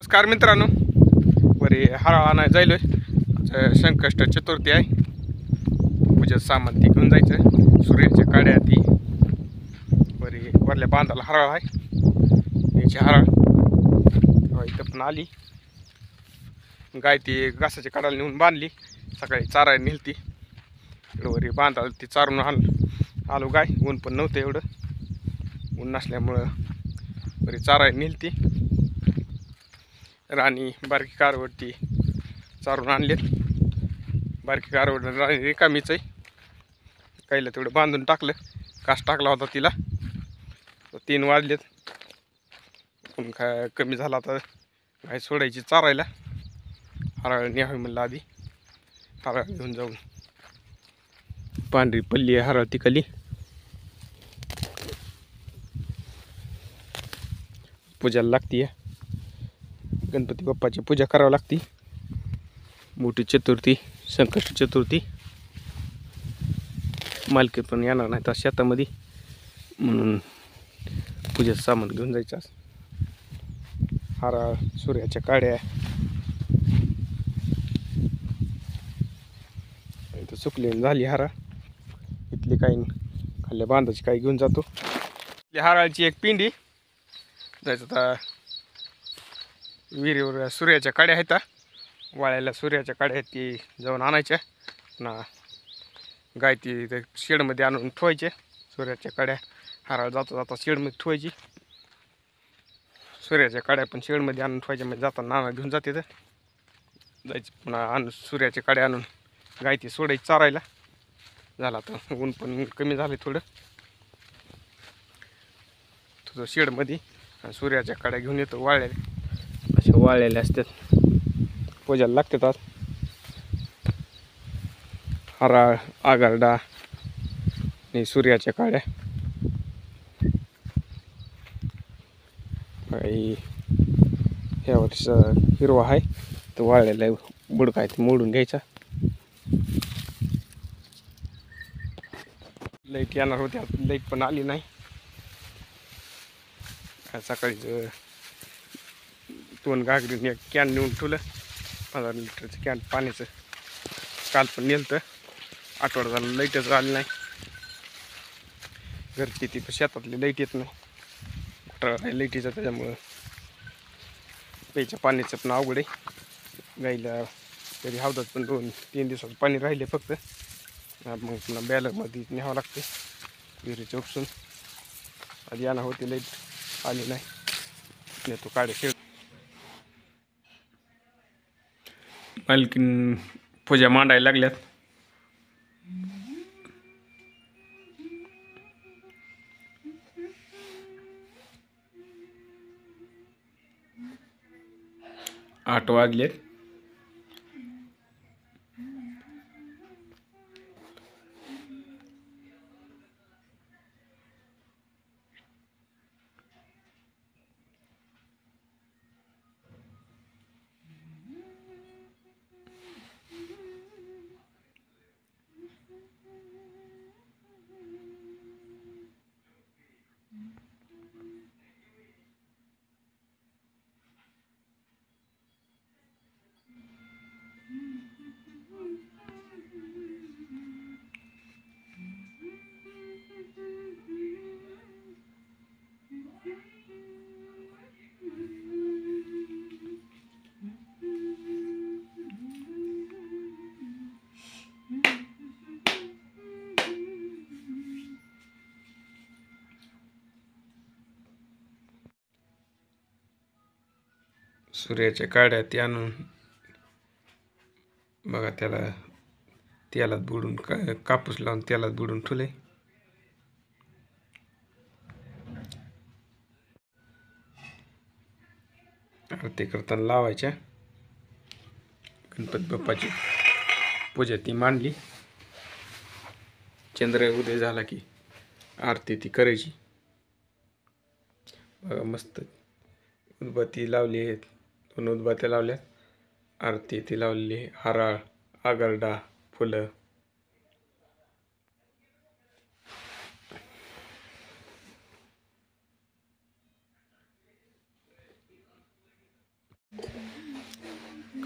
नमस्कार मित्रांनो, वरी हरळ आणायला जायलोय. आज संकष्ट चतुर्थी आहे. पूजेचं सामान ती घेऊन जायचं. सूर्याच्या काड्या ती वरी वरल्या बांधाला हरळ आहे. याची हरळ इथं पण आली. गाय ती घासाच्या कडाला नेऊन बांधली. सकाळी चारायला नेलती. वरी बांधाला ती चारून आलो. गाय ऊन पण नव्हतं एवढं. ऊन नसल्यामुळं वरी चारायला नेलती. राणी बारकी कारवडती चारून आणलेत. बारकी कारवड राणी रिकामीच आहे. काहीला तेवढं बांधून टाकलं. कास टाकला होता तिला. 3 वाजलेत. पण कमी झाला तर गाय सोडायची चारायला. हरळ न्यावी म्हणलं आधी. हरळ घेऊन जाऊन पांढरी पल्ली आहे हरळ तिकली. पूजाला लागती आहे. गणपती बाप्पाची पूजा करावी लागती. मोठी चतुर्थी, संकष्ट चतुर्थी. मालकी पण येणार नाही तर शेतामध्ये, म्हणून पूजेचं सामान घेऊन जायचं. हरळ, सूर्याच्या काड्या इथं सुकली झाली हरळ. इथली काही खाल्ल्या बांधाची काही घेऊन जातो. इथली हरळाची एक पिंडी जायचं. आता विहिरीवर सूर्याच्या काड्या आहेत. वाळ्याला सूर्याच्या काड्या आहेत, ती जाऊन आणायच्या. ना गाय ती शेडमध्ये आणून ठेवायचे. सूर्याच्या काड्या हरळ जाता जाता शेडमध्ये ठेवायची. सूर्याच्या काड्या पण शेडमध्ये आणून ठेवायच्या. म्हणजे जाताना नाना घेऊन जाते तर जायचं. पुन्हा आणून सूर्याच्या काड्या आणून गाय ती सोडायची चारायला. झाला तर ऊन पण कमी झाले थोडं. तुझं शेडमध्ये सूर्याच्या काड्या घेऊन येतो. वाळलेल्या अशा वाळलेल्या असतात. पूजाला लागतात. आज हरळ, आगरडा आणि सूर्याच्या काड्या. ह्या वर्षी हिरवा आहे तर वाळलेला बुडका आहे, ते मोडून घ्यायचा. लाईट येणार होती, लाईट पण आली नाही. सकाळीच 2 घागरीने एक कॅन नेऊन ठेवलं. 15 लिटरचं कॅन पाण्याचं. काल पण नेलं तर आठवडा झालं लाईटच आली नाही. घरची ती शेतातली लाईट येत नाही. आहे लाईटीचं, त्याच्यामुळं प्यायच्या पाण्याचं पण अवघड आहे. गाईला तरी हवदात पण 2-3 दिवसात पाणी राहिले फक्त. मग पुन्हा बॅलरमध्ये न्यावं लागते विहिरीचं उपसून. आधी येणार होती, लाईट आली नाही. नेतो काढे खेळ. मालकीन पूजा मांडायला लागल्यात. आठ वाजलेत. सूर्याच्या काड्या ती आणून बघा, त्याला तेलात बुडून कापूस लावून तेलात बुडून ठेवले. आरती करताना लावायच्या. गणपती बाप्पाची पूजा ती मांडली. चंद्र उदय झाला की आरती ती करायची. बघा मस्त उदबत्ती लावली आहे. 2 उदबत्त्या लावल्या. आरती ती लावलेली. हरळ, आगरडा, फुलं.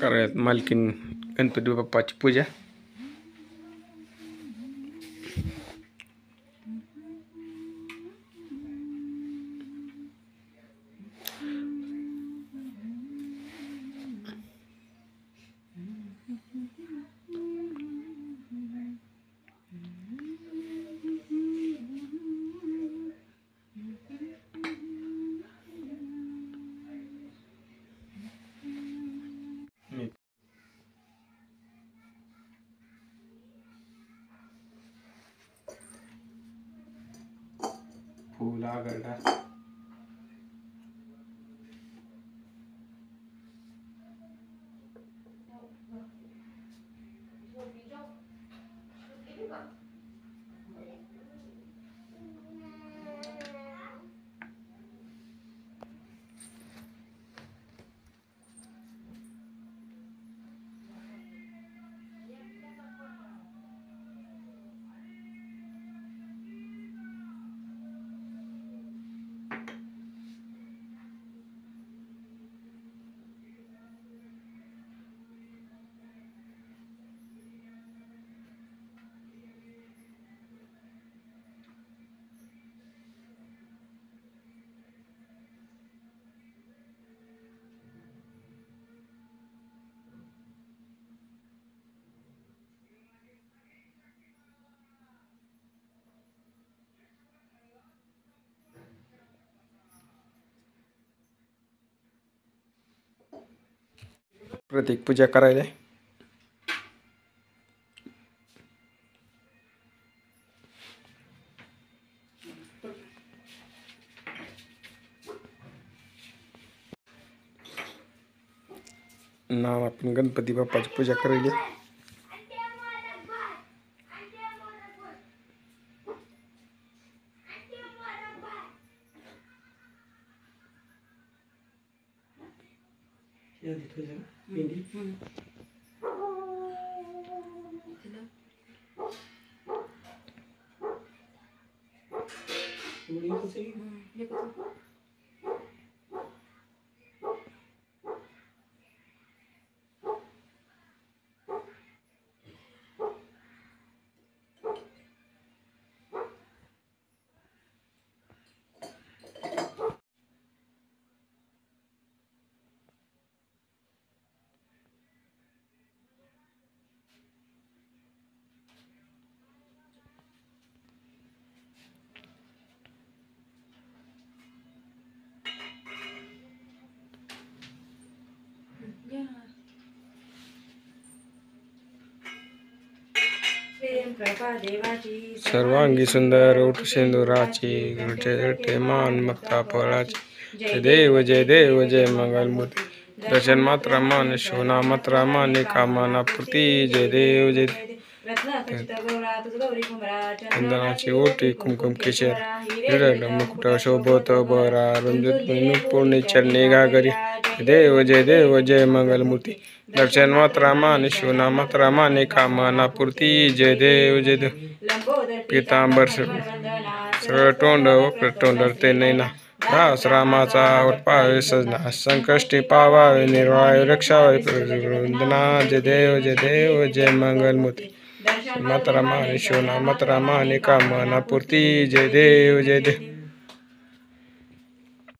करायत मालकीन गणपती बाप्पाची पूजा. फूल आगरडा प्रतीक पूजा करायला. नाव आपण गणपती बाप्पाची पूजा करायला. सर्वांगी सुंदर उठ सिंदुराची घटे मान मक्ता फळाची. जय देव जय मंगलमूर्ती. दर्शन मात्रा मान शोना मात्रा माने कामना पूर्ती. जय देव चंदनाची ओटी कुमकुम केशर हिरड मुकुट शोभत बरा रंजित पूर्णी चरणी गागरी. जय देव जय मंगलमूर्ती. दर्शन मात्रा मान शोना मात्रा माने कामना पूर्ती. जय देव पीतांबर सरळ तोंड वक्र तोंड ते नैना दास रामाचा पावे सजना. संकष्टी पावावे निर्वाय रक्षावे वंदना. जय देव जय मंगलमूर्ती. मात्रा माने शोना मात्रा माने कामना पूर्ती. जय देव